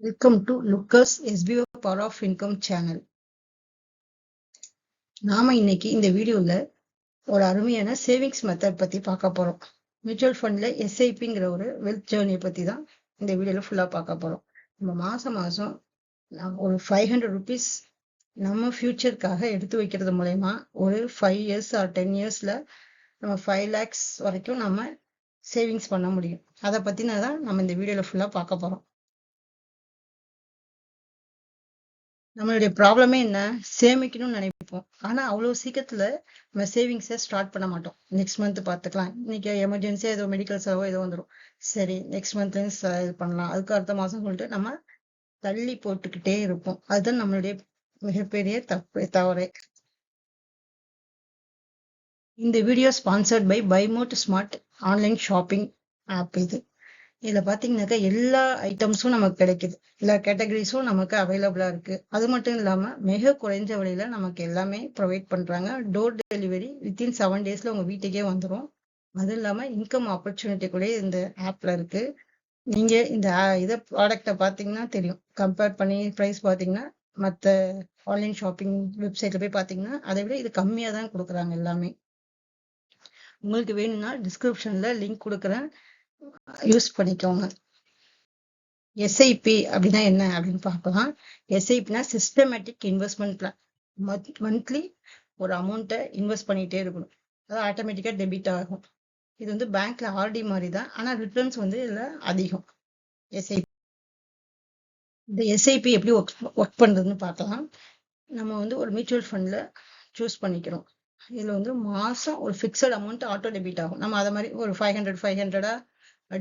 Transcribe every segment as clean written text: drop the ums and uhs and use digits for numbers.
Welcome to Lucas SPO power of income channel. நாம இன்னைக்கு இந்த வீடியோல ஒரு அருமையான சேவிங்ஸ் மெத்தட் பத்தி பார்க்க போறோம். மியூச்சுவல் ஃபண்ட்ல எஸ்ஐபிங்கிற ஒரு வெல்த் ஜேர்னியை பத்தி தான் இந்த வீடியோல ஃபுல்லா பார்க்க போறோம். நம்ம மாசம் மாசம் ஒரு 500 rupees நம்ம ஃபியூச்சருக்காக எடுத்து வைக்கிறது மூலயமா ஒரு 5 years ஆர் 10 yearsல நம்ம 5 lakhs வரைக்கும் நம்ம சேவிங்ஸ் பண்ண முடியும். அதை பத்தினதான் நம்ம இந்த வீடியோல ஃபுல்லா பார்க்க போறோம். நம்மளுடைய ப்ராப்ளமே என்ன, சேமிக்கணும்னு நினைப்போம். ஆனா அவ்வளவு சீக்கிரத்துல நம்ம சேவிங்ஸை ஸ்டார்ட் பண்ண மாட்டோம். நெக்ஸ்ட் மந்த் பார்த்துக்கலாம், இன்னைக்கு எமர்ஜென்சியா ஏதோ மெடிக்கல் செலவோ ஏதோ வந்துடும், சரி நெக்ஸ்ட் மந்த்ல இது பண்ணலாம், அதுக்கு அடுத்த மாசம் சொல்லிட்டு நம்ம தள்ளி போட்டுக்கிட்டே இருப்போம். அதுதான் நம்மளுடைய மிகப்பெரிய தவறு. இந்த வீடியோ ஸ்பான்சர்ட் பை பைமோட் ஸ்மார்ட் ஆன்லைன் ஷாப்பிங் ஆப். இதுல பாத்தீங்கன்னாக்கா எல்லா ஐட்டம்ஸும் நமக்கு கிடைக்குது, எல்லா கேட்டகரிஸும் நமக்கு அவைலபிளா இருக்கு. அது மட்டும் இல்லாம மிக குறைஞ்ச விலையில நமக்கு எல்லாமே ப்ரொவைட் பண்றாங்க. டோர் டெலிவரி வித்தின் 7 daysல உங்க வீட்டுக்கே வந்துடும். அது இல்லாம இன்கம் ஆப்பர்ச்சுனிட்டி கூட இந்த ஆப்ல இருக்கு. நீங்க இந்த இதை ப்ராடக்டை பாத்தீங்கன்னா தெரியும், கம்பேர் பண்ணி ப்ரைஸ் பாத்தீங்கன்னா மற்ற ஆன்லைன் ஷாப்பிங் வெப்சைட்ல போய் பாத்தீங்கன்னா அதை விட இது கம்மியா தான் கொடுக்குறாங்க எல்லாமே. உங்களுக்கு வேணும்னா டிஸ்கிரிப்ஷன்ல லிங்க் கொடுக்குறேன், யூஸ் பண்ணிக்கோங்க. எஸ்ஐபி அப்படின்னா என்ன அப்படின்னு பார்க்கலாம். எஸ்ஐபினா சிஸ்டமேட்டிக் இன்வெஸ்ட்மெண்ட் பிளான். மந்த்லி ஒரு அமௌண்ட்டை இன்வெஸ்ட் பண்ணிட்டே இருக்கணும், அது ஆட்டோமேட்டிக்கா டெபிட் ஆகும். இது வந்து பேங்க்ல ஆர்டி மாதிரி தான், ஆனா ரிட்டர்ன்ஸ் வந்து இதுல அதிகம். எஸ்ஐபி, இந்த எஸ்ஐபி எப்படி ஒர்க் பண்றதுன்னு பார்க்கலாம். நம்ம வந்து ஒரு மியூச்சுவல் ஃபண்ட்ல சூஸ் பண்ணிக்கிறோம். இதுல வந்து மாசம் ஒரு ஃபிக்ஸட் அமௌண்ட் ஆட்டோ டெபிட் ஆகும். நம்ம அதை மாதிரி ஒரு 500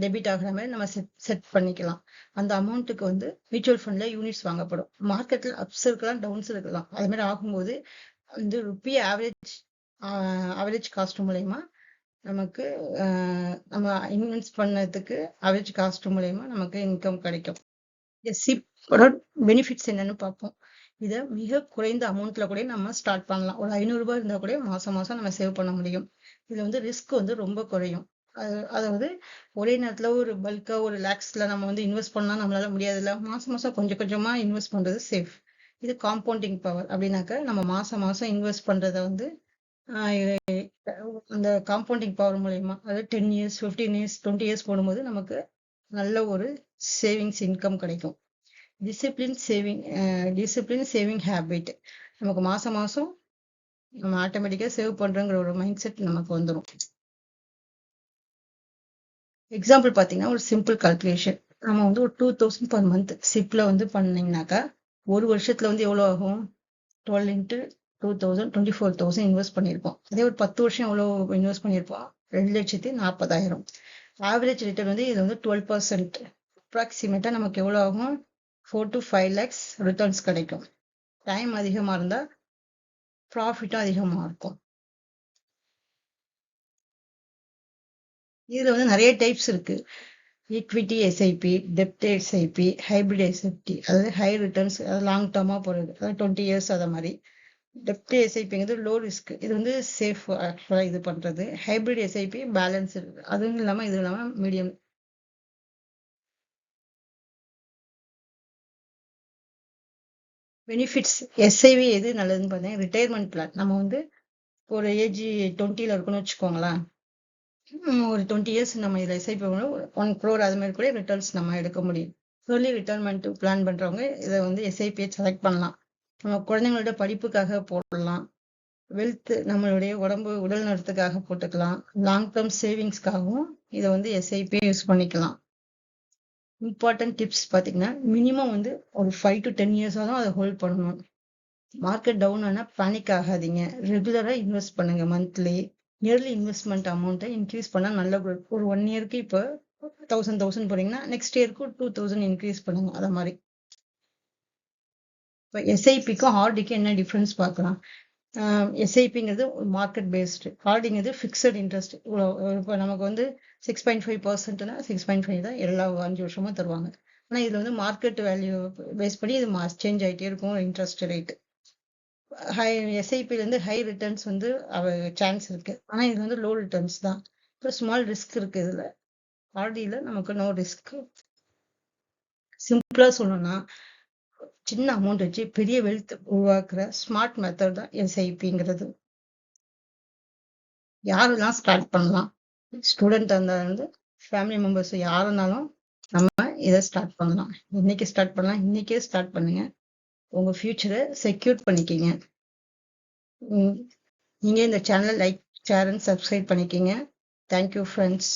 டெபிட் ஆகிற மாதிரி நம்ம செட் பண்ணிக்கலாம். அந்த அமௌண்ட்டுக்கு வந்து மியூச்சுவல் ஃபண்ட்ல யூனிட்ஸ் வாங்கப்படும். மார்க்கெட்ல அப்ஸ் இருக்கலாம், டவுன்ஸ் இருக்கலாம். அது மாதிரி ஆகும்போது வந்து ருப்பி ஆவரேஜ் காஸ்ட் மூலயமா நமக்கு நம்ம இன்வெஸ்ட் பண்ணதுக்கு ஆவரேஜ் காஸ்ட் மூலயமா நமக்கு இன்கம் கிடைக்கும். எஸ்ஐபியோட பெனிஃபிட்ஸ் என்னன்னு பார்ப்போம். இதை மிக குறைந்த அமௌண்ட்ல கூட நம்ம ஸ்டார்ட் பண்ணலாம். ஒரு 500 ரூபாய் இருந்தா கூட மாசம் மாசம் நம்ம சேவ் பண்ண முடியும். இதுல வந்து ரிஸ்க் வந்து ரொம்ப குறையும். அதாவது ஒரே நேரத்துல ஒரு பல்கா ஒரு லேக்ஸ்ல நம்ம வந்து இன்வெஸ்ட் பண்ணா நம்மளால முடியாதுல்ல. மாசம் மாசம் கொஞ்சம் கொஞ்சமா இன்வெஸ்ட் பண்றது சேஃப். இது காம்பவுண்டிங் பவர். அப்படின்னாக்க நம்ம மாசம் மாசம் இன்வெஸ்ட் பண்றத வந்து அந்த காம்பவுண்டிங் பவர் மூலயமா, அதாவது 10 years 15 years 20 years போடும்போது நமக்கு நல்ல ஒரு சேவிங்ஸ் இன்கம் கிடைக்கும். Discipline saving habit. நமக்கு மாசம் மாசம் நம்ம ஆட்டோமேட்டிக்கா சேவ் பண்றோங்கிற ஒரு மைண்ட் செட் நமக்கு வந்துடும். எக்ஸாம்பிள் பாத்தீங்கன்னா ஒரு சிம்பிள் கால்குலேஷன். நம்ம வந்து ஒரு 2000 per month சிப்ல வந்து பண்ணீங்கன்னாக்கா ஒரு வருஷத்துல வந்து எவ்வளவு ஆகும்? 12 into 2000 24,000 இன்வெஸ்ட் பண்ணிருப்போம். அதே ஒரு 10 வருஷம் எவ்வளவு இன்வெஸ்ட் பண்ணிருப்போம்? 2,40,000. ஆவரேஜ் ரிட்டர்ன் வந்து இது வந்து 12%. அப்ராக்சிமேட்டா நமக்கு எவ்வளவு ஆகும்? 4 to 5 lakhs ரிட்டர்ன்ஸ் கிடைக்கும். டைம் அதிகமா இருந்தா ப்ராஃபிட்டும் அதிகமா இருக்கும். இதுல வந்து நிறைய டைப்ஸ் இருக்கு. ஈக்விட்டி எஸ்ஐபி, டெப்ட் எஸ்ஐபி, ஹைபிரிட் எஸ்ஐபி, அதாவது ஹை ரிட்டர்ன்ஸ், லாங் டேர்மா போறது, அதாவது 20 years அத மாதிரி. டெப்ட் எஸ்ஐபிங்கிறது லோ ரிஸ்க், இது வந்து சேஃப் ஆக்சுவலா இது பண்றது. ஹைபிரிட் எஸ்ஐபி பேலன்ஸ் இருக்கு, அதுவும் இல்லாம இது இல்லாம மீடியம். பெனிஃபிட்ஸ் எஸ்ஐவி எது நல்லதுன்னு பார்த்தீங்கன்னா ரிட்டையர்மெண்ட் பிளான். நம்ம வந்து ஒரு ஏஜ் 20ல இருக்குன்னு வச்சுக்கோங்களேன், ஒரு 20 years நம்ம இதில் எஸ்ஐபி 1 crore அது மாதிரி கூட ரிட்டர்ன்ஸ் நம்ம எடுக்க முடியும். ஏர்லி ரிட்டையர்மெண்ட் பிளான் பண்றவங்க இதை வந்து எஸ்ஐபியை செலக்ட் பண்ணலாம். நம்ம குழந்தைங்களோட படிப்புக்காக போடலாம், வெல்த் நம்மளுடைய உடல் நலத்துக்காக போட்டுக்கலாம், லாங் டேர்ம் சேவிங்ஸ்க்காகவும் இதை வந்து எஸ்ஐபியை யூஸ் பண்ணிக்கலாம். இம்பார்ட்டன்ட் டிப்ஸ் பார்த்தீங்கன்னா மினிமம் வந்து ஒரு 5 to 10 years தான் அதை ஹோல்ட் பண்ணணும். மார்க்கெட் டவுன் ஆனா பேனிக் ஆகாதீங்க, ரெகுலரா இன்வெஸ்ட் பண்ணுங்க. மந்த்லி இயர்லி இன்வெஸ்ட்மெண்ட் அமௌண்ட்டை இன்க்ரீஸ் பண்ணா நல்ல growth. ஒரு 1 yearக்கு இப்போ 1000 போறீங்கன்னா நெக்ஸ்ட் இயருக்கு 2000 இன்க்ரீஸ் பண்ணுங்க. அத மாதிரி. இப்போ எஸ்ஐபிக்கும் ஆர்டிக்கும் என்ன டிஃபரன்ஸ் பார்க்கலாம். எஸ்ஐபிங்கிறது மார்க்கெட் பேஸ்டு, ஆர்டிங்கிறது ஃபிக்ஸட் இன்ட்ரெஸ்ட். இப்போ நமக்கு வந்து 6.5%னா 6.5 தான் எல்லா 5 வருஷமா தருவாங்க. ஆனா இதுல வந்து மார்க்கெட் வேல்யூ பேஸ் பண்ணி இது சேஞ்ச் ஆகிட்டே இருக்கும் இன்ட்ரெஸ்ட் ரேட். எஸ்ஐபில இருந்து ஹை ரிட்டர்ன்ஸ் வந்து சான்ஸ் இருக்கு, ஆனா இது வந்து லோ ரிட்டர்ன்ஸ் தான். இப்போ ஸ்மால் ரிஸ்க் இருக்கு இதுல. ஆர்டியில நமக்கு நோ ரிஸ்க். சிம்பிளா சொல்லணும்னா சின்ன அமௌண்ட் வச்சு பெரிய வெல்த் உருவாக்குற ஸ்மார்ட் மெத்தட் தான் எஸ்ஐபிங்கிறது. யாரெல்லாம் ஸ்டார்ட் பண்ணலாம், ஸ்டூடெண்ட் இருந்தாலும் ஃபேமிலி மெம்பர்ஸ் யாருனாலும் நம்ம இதை ஸ்டார்ட் பண்ணலாம். இன்னைக்கு ஸ்டார்ட் பண்ணலாம், இன்னைக்கே ஸ்டார்ட் பண்ணுங்க. உங்க ஃபியூச்சரை செக்யூர் பண்ணிக்கிங்க. நீங்க இந்த சேனலை லைக், ஷேர் அண்ட் சப்ஸ்கிரைப் பண்ணிக்கிங்க. Thank you friends.